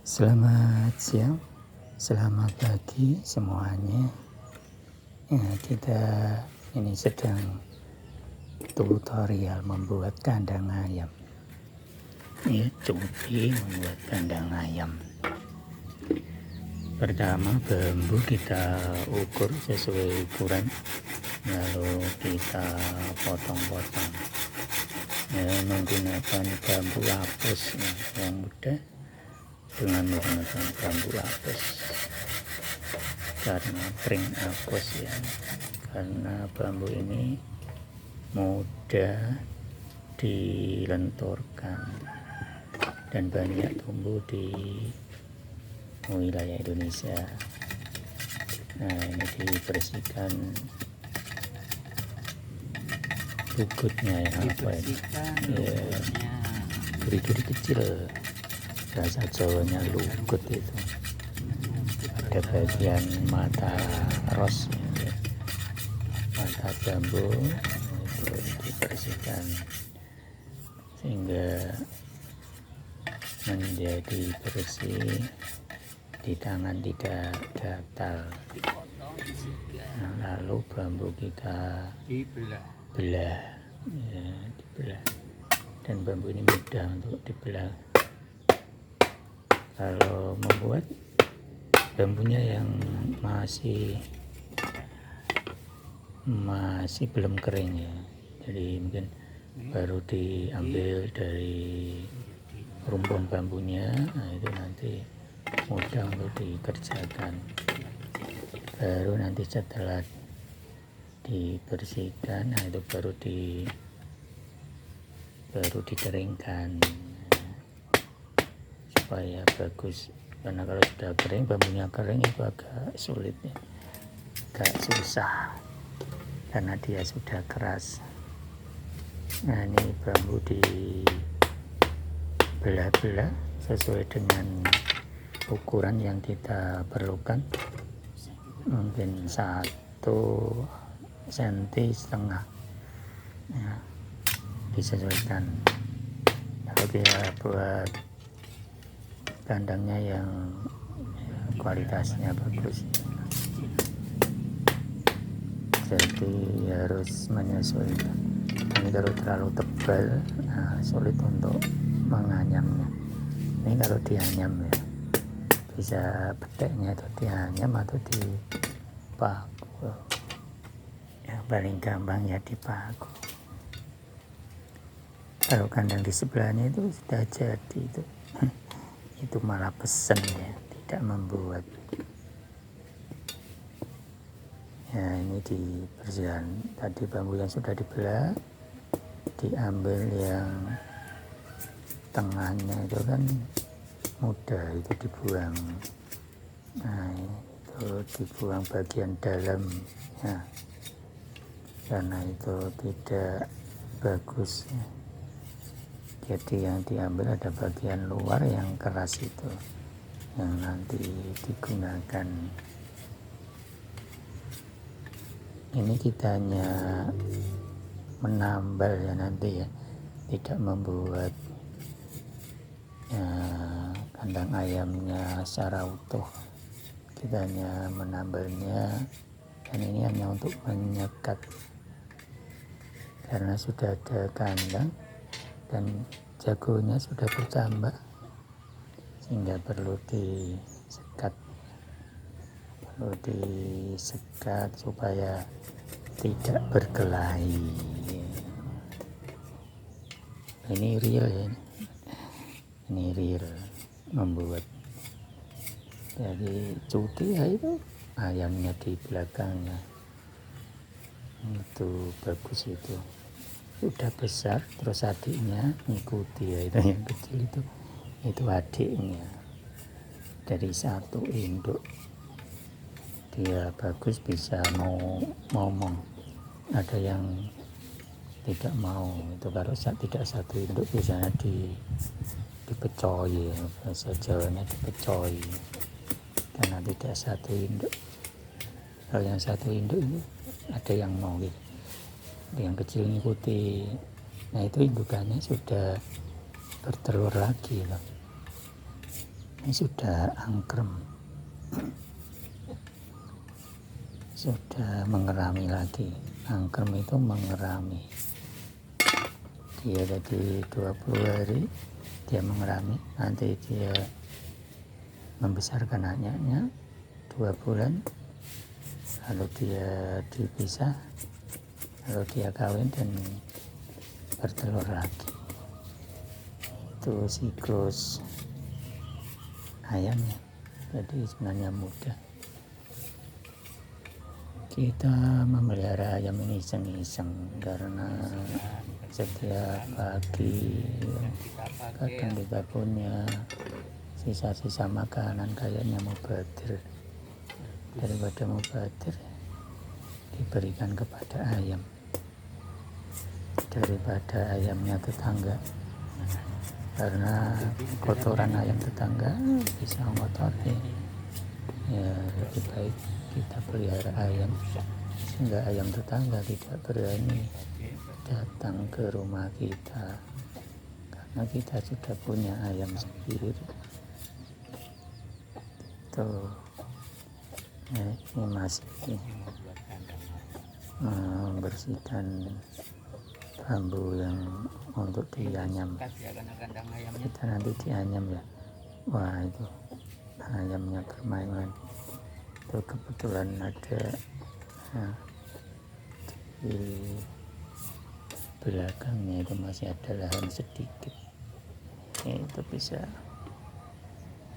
Selamat siang, selamat pagi semuanya. Ya, kita ini sedang tutorial membuat kandang ayam. Ini Cuti membuat kandang ayam. Pertama bambu kita ukur sesuai ukuran, lalu kita potong-potong. Ya, menggunakan bambu apus yang mudah dengan menggunakan bambu apus karena pring apus ya, karena bambu ini mudah dilenturkan dan banyak tumbuh di wilayah Indonesia. Nah, ini dibersihkan bukutnya ya, apa ini ya, duri-duri kecil, bahasa Jawanya lugut itu. Ada bagian mata ros ya, mata bambu itu dibersihkan sehingga menjadi bersih, di tangan tidak gatal. Nah, lalu bambu kita belah ya, dibelah, dan bambu ini mudah untuk dibelah. Kalau membuat bambunya yang masih belum kering ya, jadi mungkin baru diambil dari rumpun bambunya, nah itu nanti mudah untuk dikerjakan. Baru nanti setelah dibersihkan, nah itu baru dikeringkan supaya bagus, karena kalau sudah kering, bambunya kering itu agak sulit ya, agak susah karena dia sudah keras. Nah, ini bambu dibelah-belah sesuai dengan ukuran yang kita perlukan, mungkin 1,5 cm ya, disesuaikan. Kalau dia buat kandangnya yang kualitasnya bagus, jadi harus menyesuaikan. Ini kalau terlalu tebal, nah, sulit untuk menganyamnya. Ini kalau dianyam ya, bisa peteknya itu dianyam atau dipaku. Yang paling gampang ya dipaku. Kalau kandang di sebelahnya itu sudah jadi itu malah pesen ya, tidak membuat. Ya, ini dibersihkan tadi bambu yang sudah dibelah, diambil yang tengahnya itu kan mudah itu dibuang. Nah, itu dibuang bagian dalam ya, karena itu tidak bagus ya. Jadi yang diambil ada bagian luar yang keras itu, yang nanti digunakan. Ini kita hanya menambal ya nanti ya, tidak membuat ya, kandang ayamnya secara utuh. Kita hanya menambalnya, dan ini hanya untuk menyekat karena sudah ada kandang dan jagonya sudah bertambah, sehingga perlu disekat supaya tidak berkelahi. Ini real ya, ini real membuat. Jadi Cuti ya itu ayamnya di belakangnya itu bagus, itu udah besar, terus adiknya ngikuti ya, itu yang kecil itu adiknya dari satu induk. Dia bagus, bisa mau ngomong. Ada yang tidak mau, itu kalau tidak satu induk biasanya dipecoi, bahasa Jawanya dipecoi, karena tidak satu induk. Kalau yang satu induk itu ada yang mau gitu, yang kecil ngikuti. Nah, itu indukannya sudah bertelur lagi loh. Ini sudah angkrem, sudah mengerami lagi. Angkrem itu mengerami. Dia jadi 20 hari dia mengerami, nanti dia membesarkan anaknya 2 bulan, lalu dia dipisah, lalu dia kawin dan bertelur lagi. Itu siklus ayamnya. Jadi sebenarnya mudah. Kita memelihara ayam ini iseng-iseng karena setiap pagi kadang kita punya sisa-sisa makanan, kayaknya mubazir. Daripada mubazir, diberikan kepada ayam, daripada ayamnya tetangga, karena kotoran ayam tetangga bisa ngotori. Ya lebih baik kita pelihara ayam sehingga ayam tetangga tidak berani datang ke rumah kita, karena kita sudah punya ayam sendiri. Tuh, ini masih membersihkan bambu yang untuk dianyam. Kita nanti dianyam ya. Wah, itu ayamnya bermain-main. Itu kebetulan ada di belakangnya itu masih ada lahan sedikit. Itu bisa.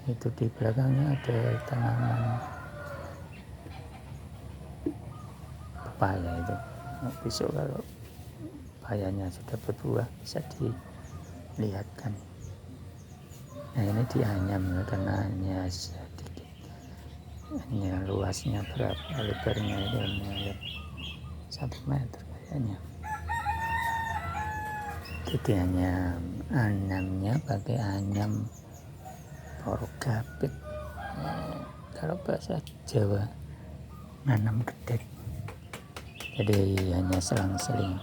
Itu di belakangnya ada tanaman pepaya itu. Nah, besok kalau pepayanya sudah berbuah bisa dilihatkan. Nah, ini dianyam ya, karena hanya sedikit. Hanya luasnya berapa, lebarnya itu hanya 1 meter kayaknya. Itu dianyam. Anyamnya pakai anyam porogapit. Kalau bahasa Jawa nanam gedek. Jadi hanya selang-seling,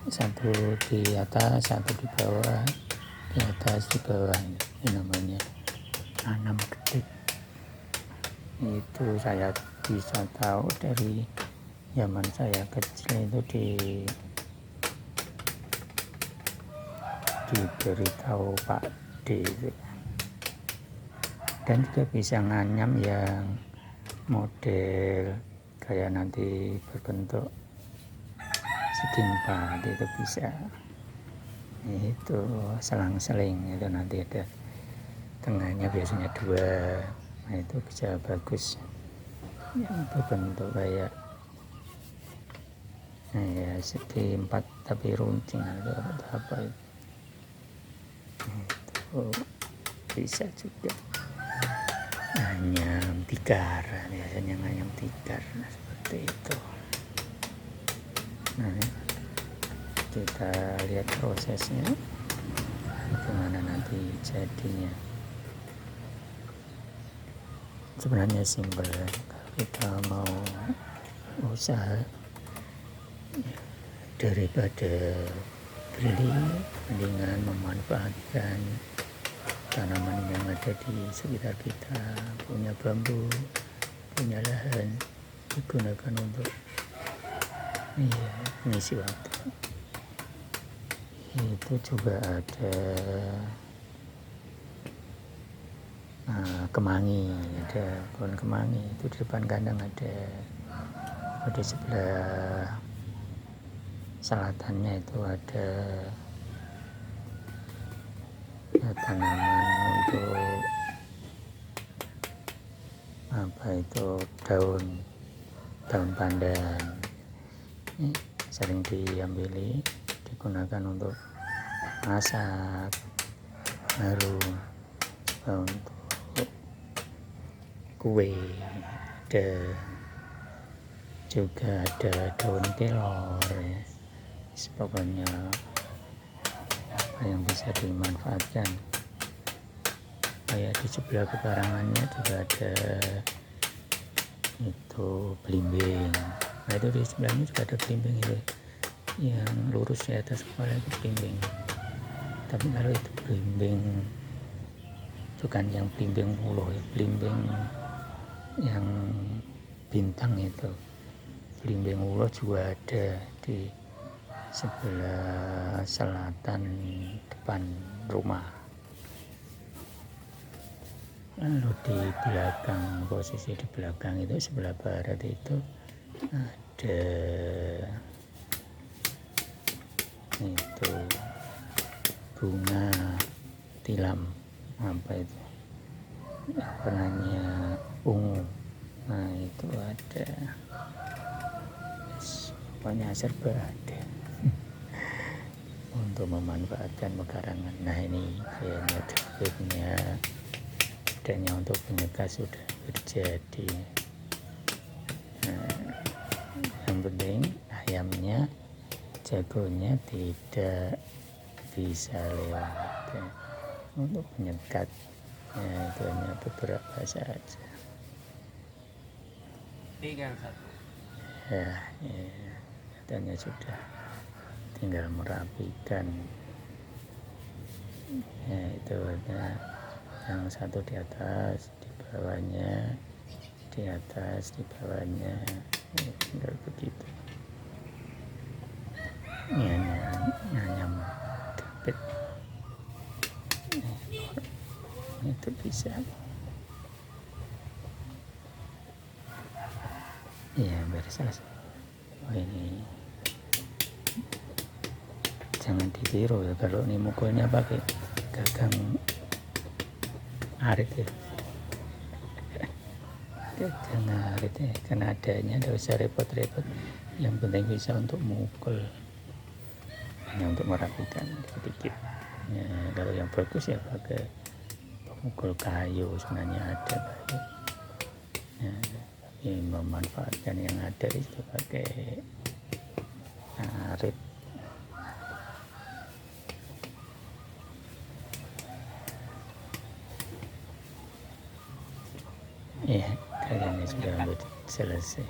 satu di atas, satu di bawah, di atas, di bawah. Ini namanya nanam gedek. Itu saya bisa tahu dari zaman saya kecil, itu diberitahu Pak D. Dan juga bisa nganyam yang model kayak nanti berbentuk setingkat, itu bisa. Itu selang-seling, itu nanti ada tengahnya biasanya 2. Nah, itu bisa bagus yang berbentuk kayak ya segi 4 tapi runcing atau apa itu bisa juga. Nganyam tikar, biasanya nganyam tikar, nah, seperti itu. Nah, kita lihat prosesnya bagaimana nanti jadinya. Sebenarnya simpel ya. Kalau kita mau usaha, daripada beli, mendingan memanfaatkan tanaman yang ada di sekitar kita. Punya bambu, punya lahan, digunakan untuk mengisi waktu. Itu juga ada kemangi, ada pohon kemangi itu di depan kandang ada. Di sebelah selatannya itu ada tanaman untuk daun pandan. Ini sering diambil, digunakan untuk masak, baru untuk kue. Juga ada daun kelor ya. Pokoknya apa yang bisa dimanfaatkan. Kayak di sebelah pekarangannya juga ada itu belimbing. Nah, itu di sebelahnya juga ada belimbing itu yang lurus di atas kepala, itu belimbing. Tapi kalau itu belimbing bukan yang belimbing puluh ya, belimbing yang bintang itu. Belimbing ulo juga ada di sebelah selatan depan rumah. Lalu di belakang, posisi di belakang itu sebelah barat itu ada itu bunga tilam, apa itu warnanya ungu. Nah itu ada, pokoknya serba ada untuk memanfaatkan pekarangan. Nah ini kayaknya terakhirnya adanya untuk penyekat sudah terjadi. Nah, yang penting ayamnya, jagonya tidak bisa lewat. Untuk penyekat itu hanya beberapa saja. Tinggal satu. Ya, katanya sudah tinggal merapikan. Ya itu ada yang satu di atas, di bawahnya, di atas, di bawahnya, ya, tinggal begitu. Ini hanya kapit. Itu bisa. Ya beres selesai. Oh ini jangan ditiru ya, kalau ini mukulnya pakai gagang arit ya, gagang arit ya, karena adanya tidak usah repot-repot, yang penting bisa untuk mukul, hanya untuk merapikan sedikit ya. Kalau yang bagus ya pakai pemukul kayu, sebenarnya ada kayu ya, tapi memanfaatkan yang ada itu pakai arit. Ya, kayaknya sudah hampir selesai.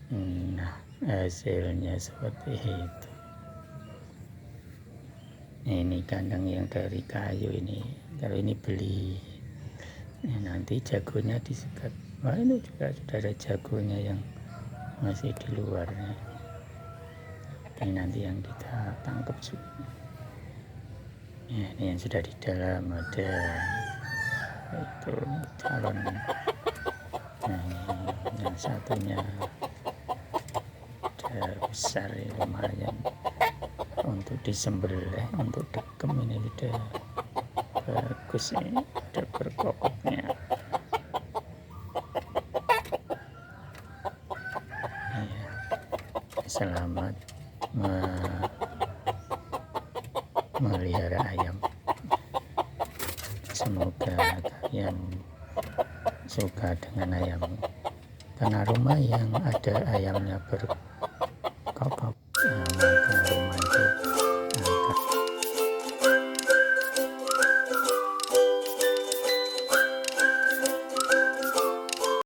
Nah, hasilnya seperti itu. Ini kandang yang dari kayu ini. Kalau ini beli, nanti jagonya disekat. Wah ini juga sudah ada jagonya yang masih di luar. Ini nanti yang kita tangkap juga. Ya, ini yang sudah di dalam ada itu calon. Nah, yang satunya udah besar ya, lumayan untuk disembelih, untuk dekem ini sudah bagus ini, ada berkokoknya. Ya, selamat melihara ayam. Semoga kalian suka dengan ayam, karena rumah yang ada ayamnya